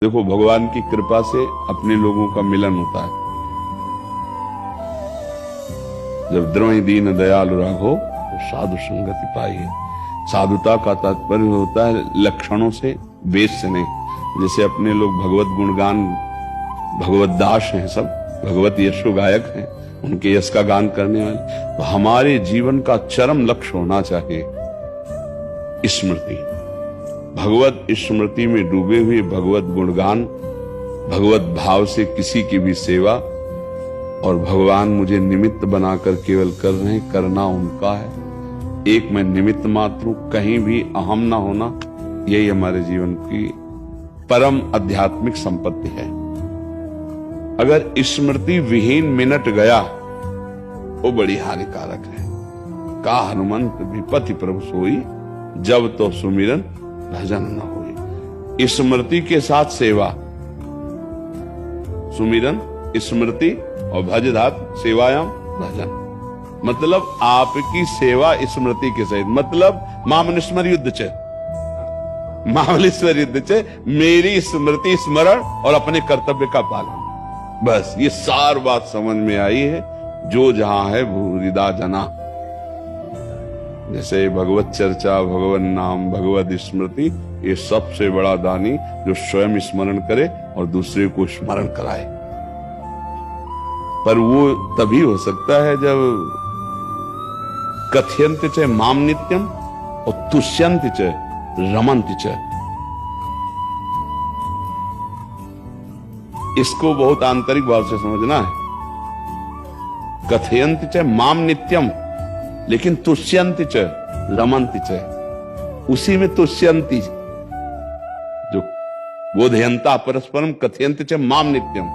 देखो, भगवान की कृपा से अपने लोगों का मिलन होता है। जब द्रोही दीन दयालु राघो तो साधु संगति पाई है। साधुता का तात्पर्य होता है लक्षणों से, वेश से नहीं। जैसे अपने लोग भगवत गुणगान, भगवत दास हैं, सब भगवत यशो गायक हैं, उनके यश का गान करने वाले। तो हमारे जीवन का चरम लक्ष्य होना चाहिए स्मृति, भगवत स्मृति में डूबे हुए भगवत गुणगान, भगवत भाव से किसी की भी सेवा। और भगवान मुझे निमित्त बनाकर केवल कर रहे हैं, करना उनका है। एक मैं निमित्त मात्र हूं, कहीं भी अहम ना होना, यही हमारे जीवन की परम आध्यात्मिक संपत्ति है। अगर स्मृति विहीन मिनट गया वो बड़ी हानिकारक है। का हनुमंत विपति प्रभु सोई, जब तो सुमिरन भजन न होई। स्मृति के साथ सेवा, सुमिरन स्मृति और भज धात सेवायाम भजन, मतलब आपकी सेवा स्मृति के सहित। मतलब मामलेश्वर युद्ध च, मामलेश्वर युद्ध च, मेरी स्मृति स्मरण और अपने कर्तव्य का पालन। बस ये सार बात समझ में आई है। जो जहां है भूरिदा जना, जैसे भगवत चर्चा, भगवत नाम, भगवत स्मृति, ये सबसे बड़ा दानी जो स्वयं स्मरण करे और दूसरे को स्मरण कराए। पर वो तभी हो सकता है जब कथयंत च माम नित्यम और तुष्यंत च रमंत च। इसको बहुत आंतरिक भाव से समझना है। कथयंत च माम नित्यम, लेकिन तुष्यंति च रमंति च, उसी में तुष्यंति, जो बोधयंता परस्परम कथयंति च माम नित्यम,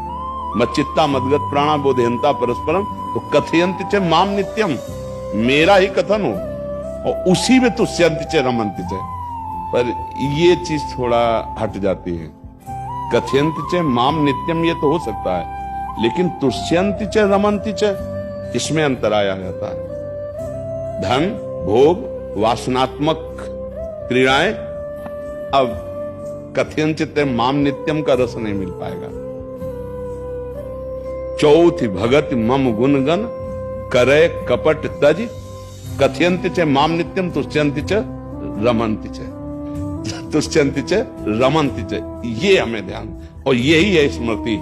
मच्चित्ता मदगत प्राणा बोधयंता परस्परम, तो कथयंति च माम नित्यम, मेरा ही कथन हो, और उसी में तुष्यंति च रमंति च। पर ये चीज थोड़ा हट जाती है। कथयंति च माम नित्यम ये तो हो सकता है, लेकिन तुष्यंति च रमंति च, इसमें अंतराय आ जाता है। धन, भोग, वासनात्मक क्रियाएं, अब कथयंचित माम नित्यम का रस नहीं मिल पाएगा। चौथी भगत मम गुणगन करे कपट तज, कथयंति च माम नित्यम तुष्यंति च रमंति च, तुष्यंति च रमंति च। ये हमें ध्यान, और यही है स्मृति।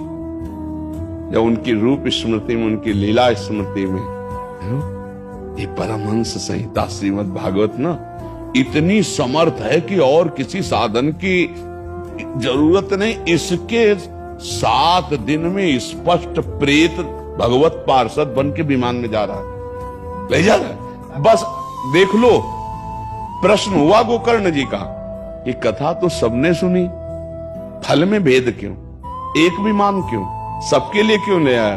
जब उनकी रूप स्मृति में, उनकी लीला स्मृति में, ये परमहंस संहिता श्रीमद् भागवत ना इतनी समर्थ है कि और किसी साधन की जरूरत नहीं। इसके 7 दिन में स्पष्ट प्रेत भगवत पार्षद बन के विमान में जा रहा है, ले जा रहा है। बस देख लो। प्रश्न हुआ गोकर्ण जी का, ये कथा तो सबने सुनी, फल में भेद क्यों, एक विमान क्यों, सबके लिए क्यों ले आया?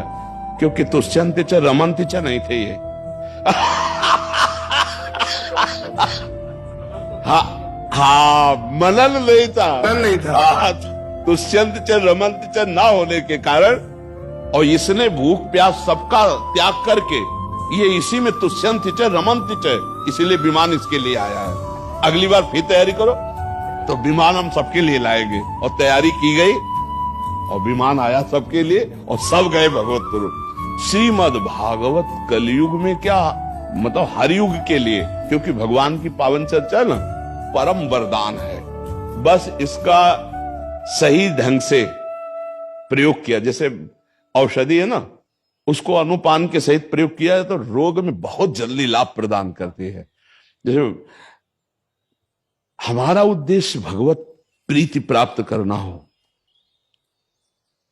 क्योंकि तुष्यंति च रमंति च नहीं थे ये। हाँ, मनन नहीं था, तुष्यंत च रमंत च ना होने के कारण, और इसने भूख प्यास सबका त्याग करके ये इसी में तुष्यंत च रमंत च, इसीलिए विमान इसके लिए आया है। अगली बार फिर तैयारी करो तो विमान हम सबके लिए लाएंगे। और तैयारी की गई और विमान आया सबके लिए, और सब गए भगवत स्वरूप। श्रीमद् भागवत कलयुग में क्या, मतलब हर युग के लिए, क्योंकि भगवान की पावन चर्चा ना परम वरदान है। बस इसका सही ढंग से प्रयोग किया, जैसे औषधि है ना, उसको अनुपान के सहित प्रयोग किया है तो रोग में बहुत जल्दी लाभ प्रदान करती है। जैसे हमारा उद्देश्य भगवत प्रीति प्राप्त करना हो,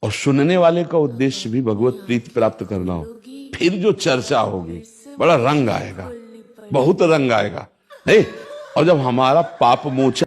और सुनने वाले का उद्देश्य भी भगवत प्रीति प्राप्त करना हो, फिर जो चर्चा होगी बड़ा रंग आएगा, बहुत रंग आएगा। नहीं, और जब हमारा पाप मोचन